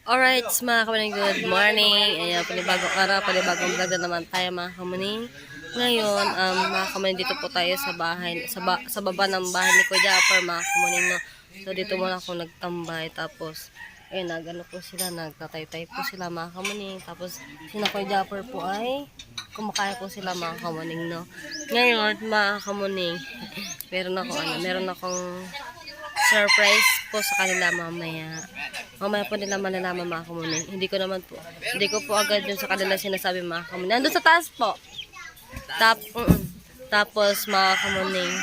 Alright, mga kamaning, good morning. Ayan, panibagong araw, panibagong vlog na naman tayo mga kamaning. Ngayon, mga kamaning, dito po tayo sa bahay, sa baba ng bahay ni Kuya Japper, mga kamaning, no. So, dito muna ako nagtambay. Tapos, ayun, nagano po sila, nagtatay-tay po sila, mga kamaning. Tapos, sina Kuya Japper po ay kumakain po sila, mga kamaning, no. Ngayon, mga kamaning, meron akong surprise po sa kanila mamaya. Mamaya po nila malalaman, mga kamuning. Hindi ko po agad yun sa kanila sinasabi, mga kamuning. Nandun sa taas po. Tapos, mga kamuning.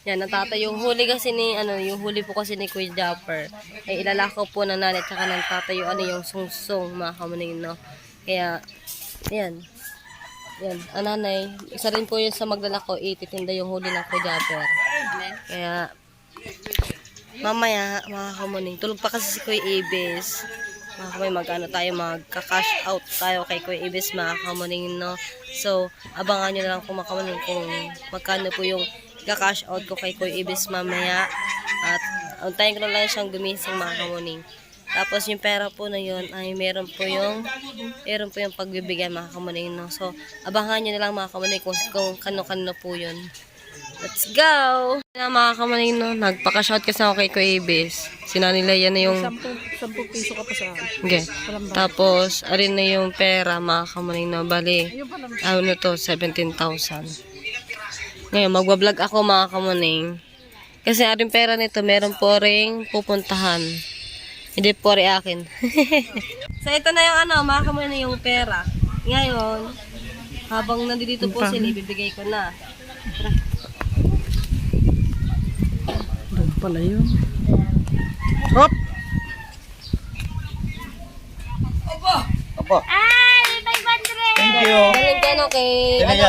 Yan, natatay yung huli kasi yung huli po kasi ni Kuya Japper. Ay ilalako po ng nanay tsaka ng tatay yung sungsong, mga kamuning, no. Kaya, yan. Yan, ang nanay, isa rin po yun sa maglalako, ititinda yung huli ng Kuya Japper. Kaya, mamaya, mga kamuning, tulog pa kasi si Kuya Ibis. Mga kamuning, magka-cash out tayo kay Kuya Ibis, mga kamuning, no? So, abangan nyo na lang kung kung magkano po yung ka-cash out ko kay Kuya Ibis mamaya. At, antayin ko na lang siyang gumising, mga kamuning. Tapos, yung pera po na yun, ay meron po yung pagbibigay, mga kamuning, no? So, abangan nyo na lang, mga kamuning, kung kano-kano po yun. Let's go! Mga kamaning, no, nagpaka-shout kasi ako kay Kuya Ibis. Sinanila yan na yung 10 piso ka pa sa akin. Okay. Tapos, arin na yung pera, mga kamaning, no. Bali, ano to, 17,000. Ngayon, magbablog ako, mga kamaning. Kasi arin pera nito, meron po ring pupuntahan. Hindi po rin akin. So, ito na yung mga kamaning, yung pera. Ngayon, habang nandito po sila, ibibigay ko na. Tara. Pala yun. Hop! Opo. Ay, 500! Thank you. Galing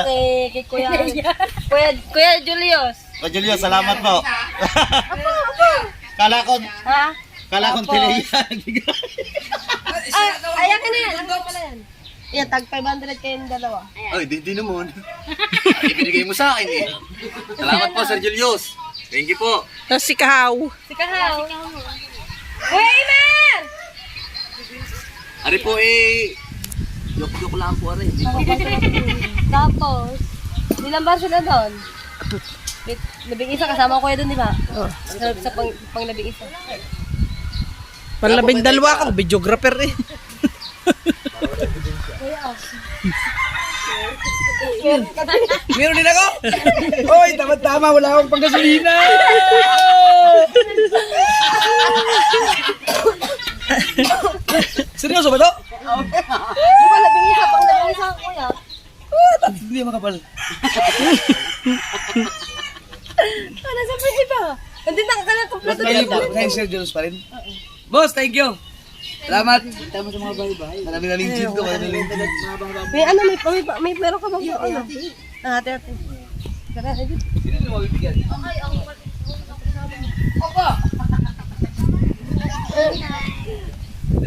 kay Kuya Julius. O Julio, salamat po. Kala ko teleyan. Ayakin na yan. Ano pala yan? Yan, tag 500 kayong dalawa. Ay, di naman. Ay, binigay mo sa akin eh. Salamat po, Sir Julius. Thank you po. Tapos si Kahaw. Si Kahaw. Kuya Iman! Ari po eh. Yok lang po ari. Tapos, ilang bar sila doon? Labing isa, kasama ko doon, di ba? Oh. Sa pang labing isa. Panlabing dalawa ako, videographer eh. Meron din ako! Oy, tama, wala akong panggasolina! Seryoso ba to? Di ba labing isa, pang labing isa, kuya? Hindi makapal. Ano sa pwede ba? Hindi nakakalang kompleto Ngayon, Sir Julius pa rin. Boss, thank you! Salamat! Tama sa mga bahay-bahay. Marami na rin jeep to, marami na rin jeep. May meron ka bang ate. Kada, edit. Sino na mabibigyan?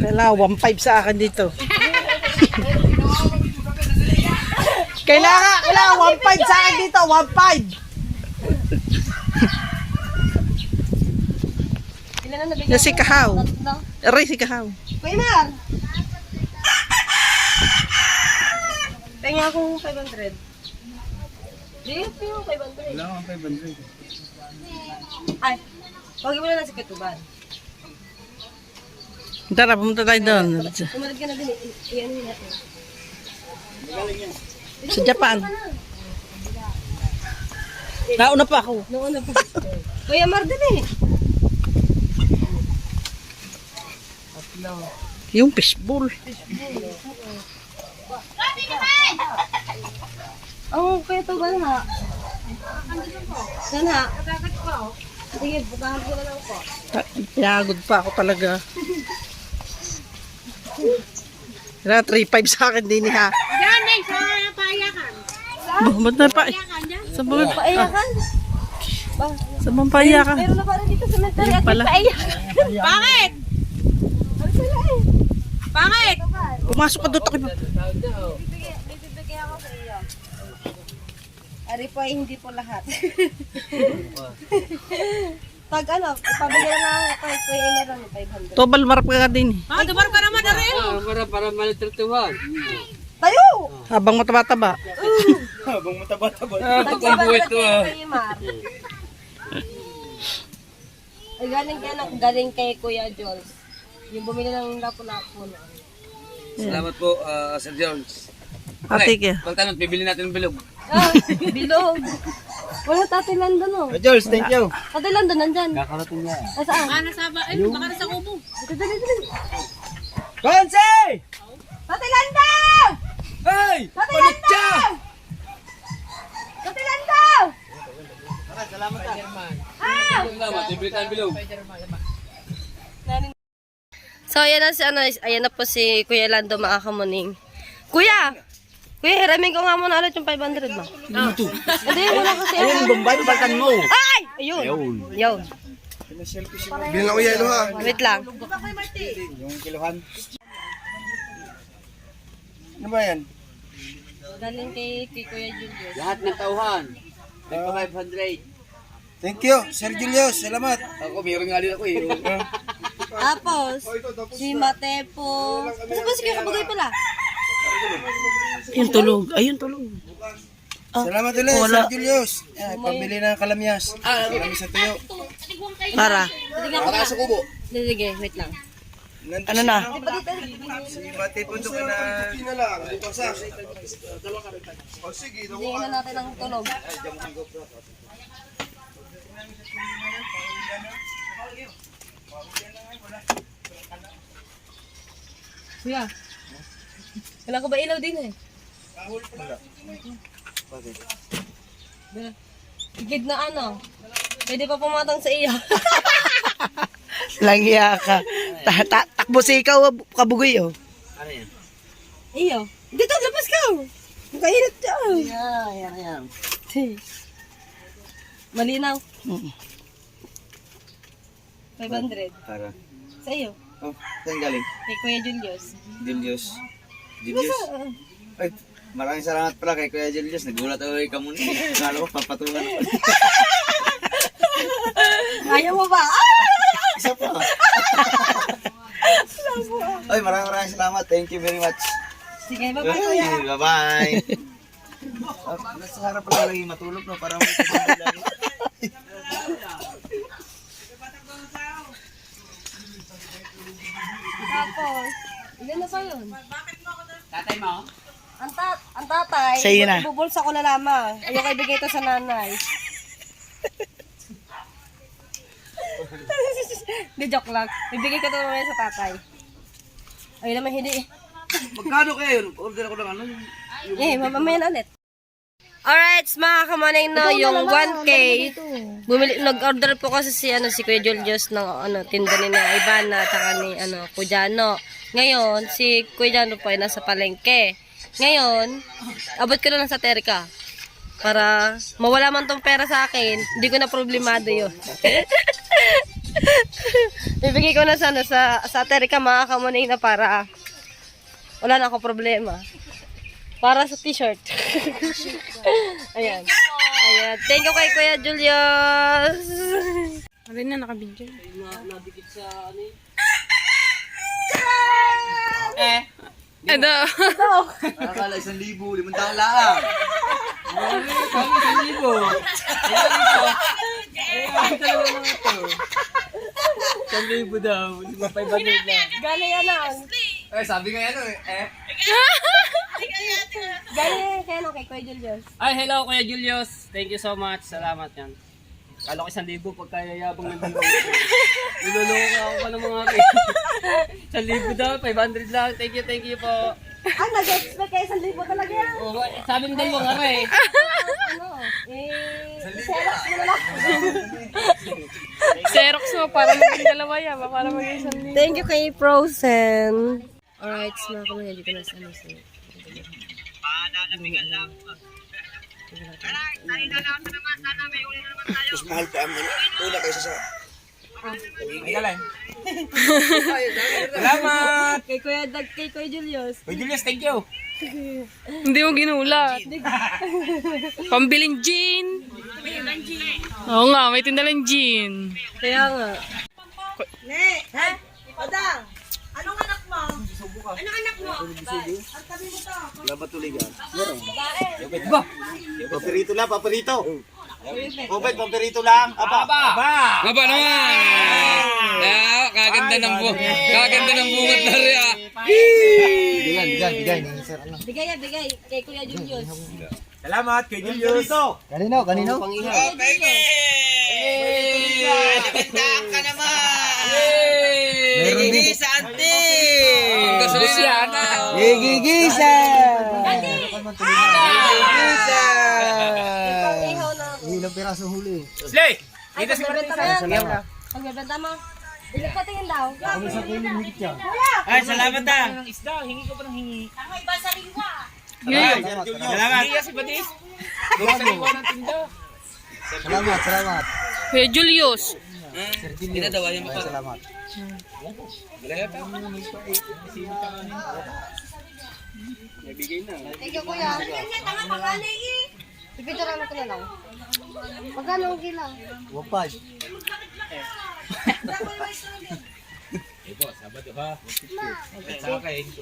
Wala, 1.5 sa akin dito. Kailangan, wala, 1.5 sa akin dito, 1.5. Ilan na nabigyan? Na si Kahaw. Tatlo. Aray, si Kahaw. Kuya Mar! Pengen akong 500. Di, yung 500. Wala akong 500. Ay, huwag mo na lang si Ketuban. Tara, pumunta tayo doon. Tumalad ka na din. Iyan yun natin. Sa Japan. Nauna pa ako. Noon na pa. Kuya Mar din eh. Yung fishbowl. Oh, Kuya Tuban ha. Saan ha? Sige, bukahan ko na lang po. Pinagod pa ako talaga. Kaya 3.5 sa akin din ha. Yan, Neng, sa payakan. Ba't na pa? Sa bang Paiyakan? Sa bang payakan? Meron na pa rin dito sa mental. Ayun pala. Paiyakan. Bakit? Ano sila eh? Bakit? Pumasok ka doon. Bibigyan ako sa iyo. Ari po ay hindi po lahat. Tag ano, pabigyan na ako kay Kuya Emer ng 500. Tobal marap ka din eh. Ah, dubar ka naman na rin. Para malitratuhan. Tayo! Habang mataba-taba. Pagbuhay to ah. Kuya Mar. Ay, galing kay Kuya Jules. Yung bumili ng lapo-lapo. Salamat po, Sir Jones. Ate ka. Pagtanong, bibili natin ng bilog. Ah, bilog. Wala Tatay Lando no. Jules, thank you. Tatay Lando nandyan. Kakarating niya. Nasaan? Ah, nasaba. Ay, baka nasa kubo. Dali. Konse! Tatay Lando! Hey! Tatay Lando! Tatay Lando! Salamat, bibili tayong bilog. So, ayan na po si Kuya Lando mga kamuning. Kuya, hiramin ko nga muna ulit yung 500 ba? Ito. Hindi, wala kasi ako. Ayun, Bombay, balkan mo. Ay! Ayun. Bilhin ako yelo ha. Wait lang. Yung kilohan. Ano ba yan? Galing kay Kuya Julius. Lahat ng tauhan. Ito 500. Thank you, Sir Julius. Salamat. Ako, mayroon nga din ako eh. Tapos, si Matepo. Ano ba si Kuya Kabugay pala? Ayun tulog. Ayun tulog. Salamat ulit, Sir Julius. Yan, pambili ng kalamyas. Kalamyas sa tuyo. Para. Para sa kubo. Sige, wait lang. Ano na? Si Mate po ito ka na... Hindi na natin ang tulog. Kuya, wala ko ba ilaw din eh? Higid na ano? Pwede pa pumatang sa iyo. Langya ka. Takbo si ikaw, kabugoy oh. Ano yan? Iyo. Dito, labas ka! Makainit ka! Yan. Malinaw. Mm. 500. Para. Sa iyo. Oh, saan galing? Kay Kuya Julius. Julius. Julius. Ay, maraming salamat pala kay Kuya Julius. Nagulat ako kay Kamun. Akala ko papatungan ako. Ayaw mo ba? Isa pa. Ay, maraming salamat. Thank you very much. Sige, bye-bye Kuya. Ay, bye-bye. Nasa harap pala lagi matulog, no? Para may kasama lagi. Tapos, ilan na pa yun? Tatay mo? Ang tatay, Sa'yo na. bubulsa ko na lamang. Ayoko ibigay ito sa nanay. Hindi, joke lang. Ibigay ko ito mamaya sa tatay. Ay naman, hindi. Magkano kayo? Order ako ng ano? Mamaya na ulit. Alright, mga kamaning no, yung 1K, nag-order po kasi si Kuya Julius ng tinda ni Ivana at ni Kujano. Ngayon, si Kujano po ay nasa palengke. Ngayon, abot ko na lang sa Terika. Para mawala man tong pera sa akin, hindi ko na problemado yun. Bibigay ko na sana sa Terika mga kamaning na para wala na ako problema. Para sa t-shirt. Ayan. Thank you kay Kuya Julius. Alin na nakabidyo. Nabigit sa ano eh. Ito. Akala 1,000, 500 lang. Kami 1,000. 1,000 daw. 500 lang. Galing yan lang. Ay, sabi nga yan, Galing kay Kuya Julius. Ay, hello Kuya Julius. Thank you so much. Salamat yan. Kala ko 1,000 pagkayayabang ng dalawa. Niloloko ako pa ng mga akin. 1,000 daw, 500 lang. Thank you po. Nag-expect kayo 1,000 talaga yan. Oh, sabi ng dalawang nga eh. Xerox mo na lang. Xerox mo para maging dalawa yan. Para maging 1,000. Thank you kay Frozen. Alright, mga kamay, dito na sa Mas mahal pa ang tula kaysa sa... Salamat! kay Kuya Julius. Kuya Julius, thank you. Hindi mo ginulat. Pambiling gin. Oo nga, may tinda lang gin. Kaya nga. Paperito lang, paperito. Obet, paperito lang. Aba. Aba naman! Kaganda ng bungot na rin ah. Bigay yan, bigay. Kay Kuya Julius. Salamat kay Julius. Kanino? Meron din. Luciana! Gigigisa! Ihaw na. Ilang piraso huli. Slay! Pagbebenta mo yan. Pagbebenta mo. Ilan pa tingin daw? Ay, salamat ah. Salamat. Kuya Julius. Pinadawayan mo pa. Salamat. Thank you, Kuya. Pipicturean ko na lang. Magkano ang kilo? Wapad.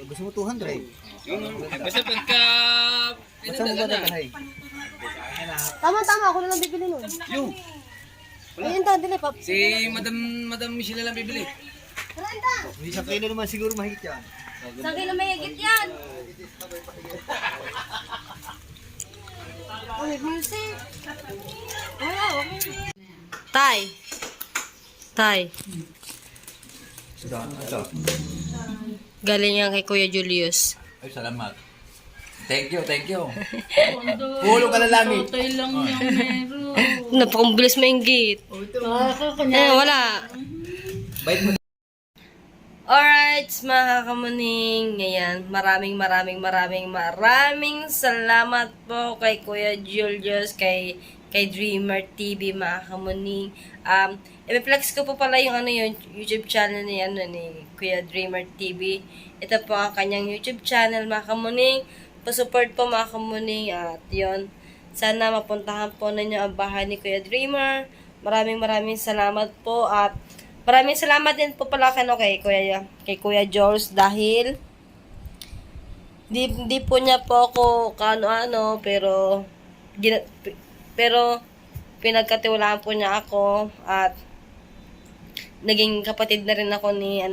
Gusto mo 200? Basta pagka... Basta mo ba nakahay? Tama, ako na lang bibili nun. Ayun daw, dili pa. Si Madam Michelle lang bibili. Hindi sa kilo naman siguro mahigit yan. Saan kilo may higit yan? Uy, music. Wala, okay. Tay. Galing yan kay Kuya Julius. Ay, salamat. Thank you. Pulo ka na langit. Napakabilis mainggit. Wala. Alright, mga kamuning. Ngayon, maraming salamat po kay Kuya Julius, kay Dreamer TV, mga kamuning. I-flex ko po pala yung YouTube channel ni Kuya Dreamer TV. Ito po ang kanyang YouTube channel, mga kamuning. Pa-support po, mga kamuning. At yun, sana mapuntahan po ninyo ang bahay ni Kuya Dreamer. Maraming salamat po. At maraming salamat din po pala kay Kuya Jules dahil di po niya po ako kaano-ano pero pinagkatiwalaan po niya ako at naging kapatid na rin ako ni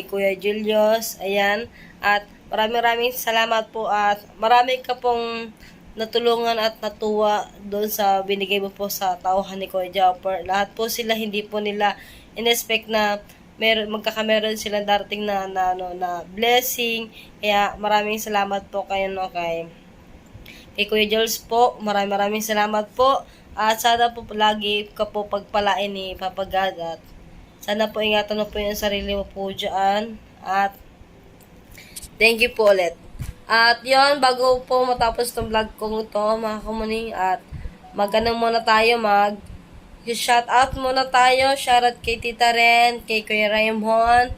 Kuya Julius. Ayan. At maraming salamat po at marami ka pong natulungan at natuwa doon sa binigay mo po sa tauhan ni Kuya Jopper. Lahat po sila hindi po nila in-expect na magkakameron silang darating na blessing. Kaya maraming salamat po kayo kay Kuya Jules po. Maraming salamat po. At sana po lagi ka po pagpalain ni Papa God. At sana po ingatan mo po yung sarili mo po dyan. At thank you po ulit. At yon, bago po matapos itong vlog kong ito, mga kamuning, at magandang muna tayo, shout out muna tayo. Shout out kay Tita Ren, kay Kuya Raymond,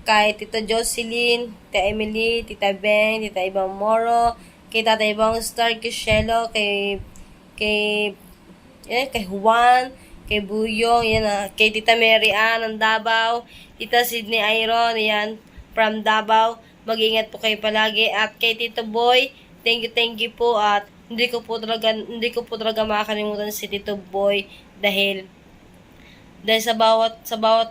kay Tita Jocelyn, Tita Emily, Tita Ben, Tita Ibang Moro, kay Tata Ibang Star, kay Shelo, kay Juan, kay Buyong, kay Tita Mary Ann ng Davao, Tita Sydney Iron, from Davao. Mag-ingat po kayo palagi. At kay Tito Boy, thank you po. At hindi ko po talaga makakalimutan si Tito Boy dahil sa bawat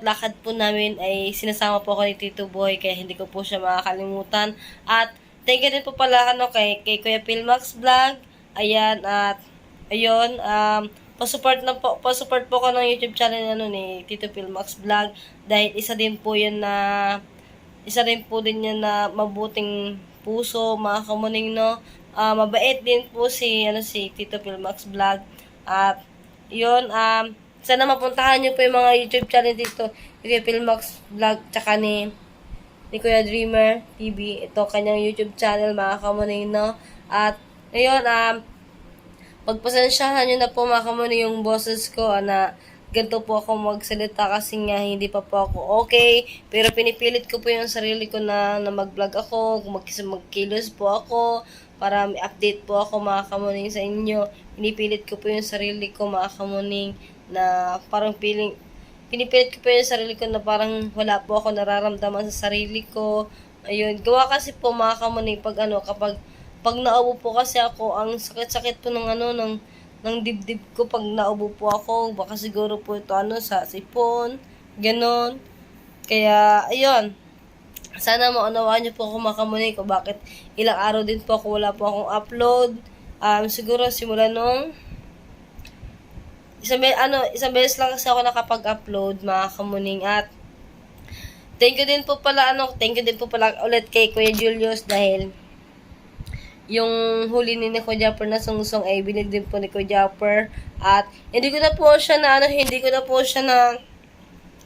lakad po namin ay sinasama po ako ni Tito Boy, kaya hindi ko po siya makakalimutan. At thank you din po pala kay Kuya Pilmax Vlog. Ayan, at ayun, pa-support po ko ng YouTube channel ni Tito Pilmax Vlog dahil isa din po yan na mabuting puso, mga kamuning, mabait din po si Tito Pilmax Vlog. At yun, sana mapuntahan nyo po yung mga YouTube channel dito, Tito Pilmax Vlog, tsaka ni Kuya Dreamer TV. Ito kanyang YouTube channel, mga kamuning, At ayun, pagpasensyahan nyo na po, mga kamuning, yung boses ko na ganito po ako magsalita kasi nga hindi pa po ako okay. Pero pinipilit ko po yung sarili ko na mag-vlog ako, magkilos po ako para may update po ako mga kamuning sa inyo. Pinipilit ko po yung sarili ko mga kamuning na parang pinipilit ko po yung sarili ko na parang wala po ako nararamdaman sa sarili ko. Ayun, gawa kasi po mga kamuning pag naubo po kasi ako, ang sakit-sakit po ng dibdib ko pag naubo po ako. Baka siguro po ito sa sipon, ganon. Kaya, ayun. Sana maunawaan niyo po ako mga kamuning ko bakit ilang araw din po ako wala po akong upload. Siguro simula nung isang beses lang kasi ako nakapag-upload mga kamuning at thank you din po pala ulit kay Kuya Julius dahil yung huli ni Kuya Japper na sungsong ay binig din po ni Kuya Japper at hindi ko na po siya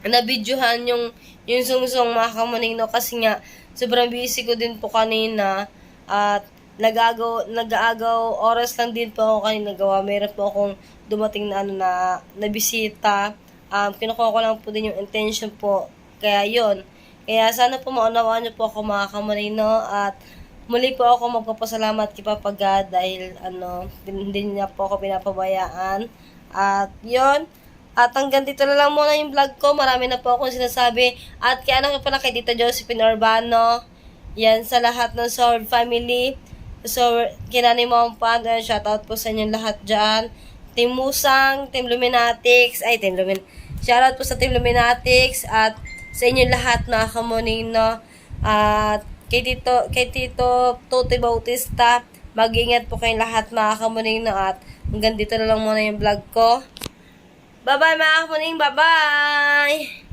na videohan yung sungsong mga kamuning no kasi nga sobrang busy ko din po kanina at nag-aagaw oras lang din po ako kanina gawa meron po akong dumating na bisita. Kinukuha ko lang po din yung intention po kaya yun, kaya sana po maunawaan niyo po ako mga kamuning no at muli po ako magpapasalamat kay Papa God dahil hindi niya po ako pinapabayaan at yun. At hanggang dito na lang muna yung vlog ko. Marami na po akong sinasabi. At kaya pala kay Tita Josephine Urbano. Yan sa lahat ng Sword family. So, kinanay mo ang pan. Shoutout po sa inyong lahat dyan. Team Musang, Team Luminatics. Shoutout po sa Team Luminatics. At sa inyong lahat na kamuning no. At kay Tito Tuti Bautista. Mag-ingat po kayong lahat mga kamuning no. At hanggang dito na lang muna yung vlog ko. Bye-bye mga kamuning. Bye-bye!